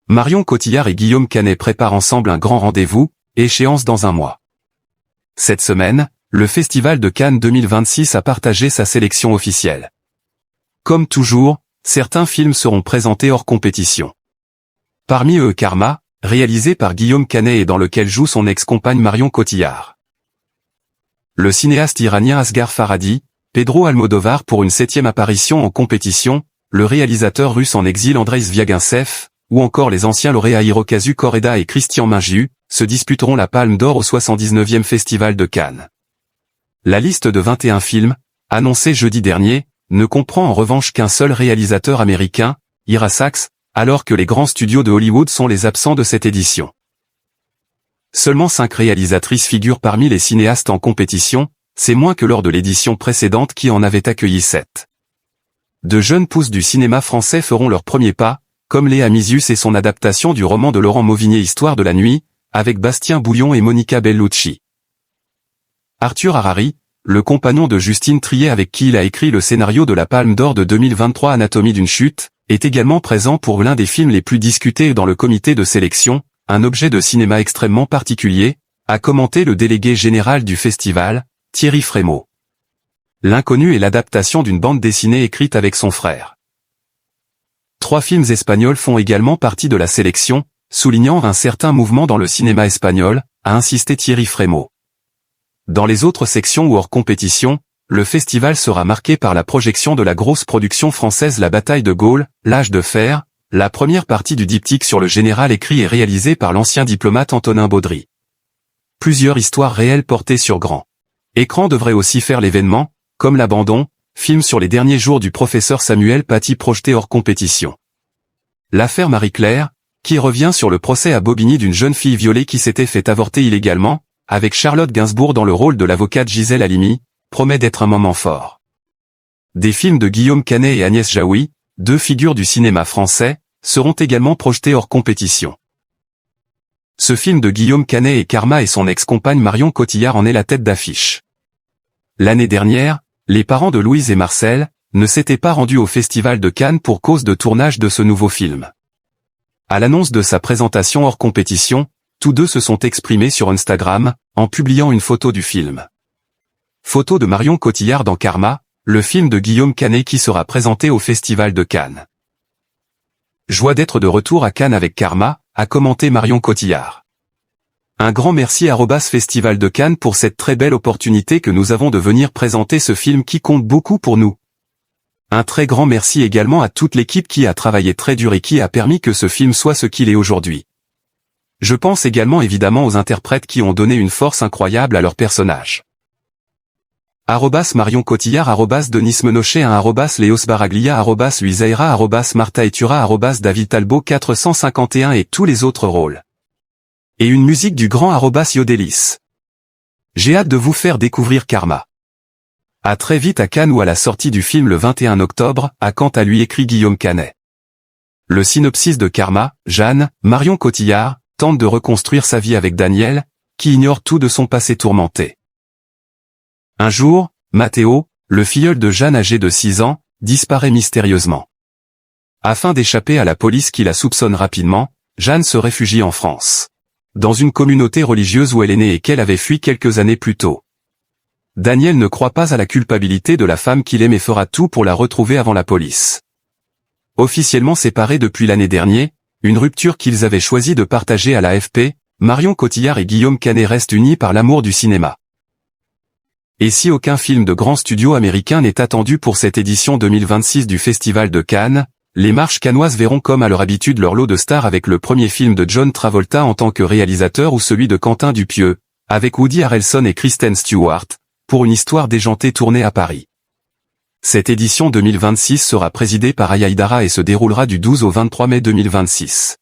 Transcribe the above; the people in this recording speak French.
Marion Cotillard et Guillaume Canet préparent ensemble un grand rendez-vous, échéance dans un mois. Cette semaine, le Festival de Cannes 2026 a partagé sa sélection officielle. Comme toujours, certains films seront présentés hors compétition. Parmi eux Karma, réalisé par Guillaume Canet et dans lequel joue son ex-compagne Marion Cotillard. Le cinéaste iranien Asghar Farhadi, Pedro Almodovar pour une 7e apparition en compétition, le réalisateur russe en exil Andrei Zvyagintsev, ou encore les anciens lauréats Hirokazu Koreda et Christian Mingiu, se disputeront la Palme d'Or au 79e Festival de Cannes. La liste de 21 films, annoncée jeudi dernier, ne comprend en revanche qu'un seul réalisateur américain, Ira Sachs, alors que les grands studios de Hollywood sont les absents de cette édition. Seulement 5 réalisatrices figurent parmi les cinéastes en compétition, c'est moins que lors de l'édition précédente qui en avait accueilli 7. De jeunes pousses du cinéma français feront leur premier pas, comme Léa Misius et son adaptation du roman de Laurent Mauvigné Histoire de la nuit, avec Bastien Bouillon et Monica Bellucci. Arthur Harari, le compagnon de Justine Triet avec qui il a écrit le scénario de la Palme d'Or de 2023 Anatomie d'une chute, est également présent pour l'un des films les plus discutés dans le comité de sélection, un objet de cinéma extrêmement particulier, a commenté le délégué général du festival, Thierry Frémaux. L'inconnu est l'adaptation d'une bande dessinée écrite avec son frère. 3 films espagnols font également partie de la sélection, soulignant un certain mouvement dans le cinéma espagnol, a insisté Thierry Frémaux. Dans les autres sections ou hors compétition, le festival sera marqué par la projection de la grosse production française La Bataille de Gaulle, L'Âge de fer, la première partie du diptyque sur le général écrit et réalisé par l'ancien diplomate Antonin Baudry. Plusieurs histoires réelles portées sur grand écran devraient aussi faire l'événement, comme L'Abandon, film sur les derniers jours du professeur Samuel Paty projeté hors compétition. L'affaire Marie-Claire, qui revient sur le procès à Bobigny d'une jeune fille violée qui s'était fait avorter illégalement, avec Charlotte Gainsbourg dans le rôle de l'avocate Gisèle Halimi, promet d'être un moment fort. Des films de Guillaume Canet et Agnès Jaoui, 2 figures du cinéma français, seront également projetés hors compétition. Ce film de Guillaume Canet et Karma et son ex-compagne Marion Cotillard en est la tête d'affiche. L'année dernière, les parents de Louise et Marcel ne s'étaient pas rendus au Festival de Cannes pour cause de tournage de ce nouveau film. À l'annonce de sa présentation hors compétition, tous deux se sont exprimés sur Instagram, en publiant une photo du film. Photo de Marion Cotillard dans Karma, le film de Guillaume Canet qui sera présenté au Festival de Cannes. Joie d'être de retour à Cannes avec Karma, a commenté Marion Cotillard. Un grand merci à @Festival de Cannes pour cette très belle opportunité que nous avons de venir présenter ce film qui compte beaucoup pour nous. Un très grand merci également à toute l'équipe qui a travaillé très dur et qui a permis que ce film soit ce qu'il est aujourd'hui. Je pense également évidemment aux interprètes qui ont donné une force incroyable à leurs personnages. @Marion Cotillard, @Denis Menochet, @Léos Baraglia, @Luisaira, @Martha Etura, @David Talbot 451 et tous les autres rôles. Et une musique du grand @Yodelis. J'ai hâte de vous faire découvrir Karma. À très vite à Cannes ou à la sortie du film le 21 octobre, a quant à lui écrit Guillaume Canet. Le synopsis de Karma, Jeanne, Marion Cotillard, tente de reconstruire sa vie avec Daniel, qui ignore tout de son passé tourmenté. Un jour, Matteo, le filleul de Jeanne âgé de 6 ans, disparaît mystérieusement. Afin d'échapper à la police qui la soupçonne rapidement, Jeanne se réfugie en France. Dans une communauté religieuse où elle est née et qu'elle avait fui quelques années plus tôt. Daniel ne croit pas à la culpabilité de la femme qu'il aime et fera tout pour la retrouver avant la police. Officiellement séparés depuis l'année dernière, une rupture qu'ils avaient choisi de partager à l'AFP, Marion Cotillard et Guillaume Canet restent unis par l'amour du cinéma. Et si aucun film de grand studio américain n'est attendu pour cette édition 2026 du Festival de Cannes, les marches cannoises verront comme à leur habitude leur lot de stars avec le premier film de John Travolta en tant que réalisateur ou celui de Quentin Dupieux, avec Woody Harrelson et Kristen Stewart, pour une histoire déjantée tournée à Paris. Cette édition 2026 sera présidée par Aya Hidara et se déroulera du 12 au 23 mai 2026.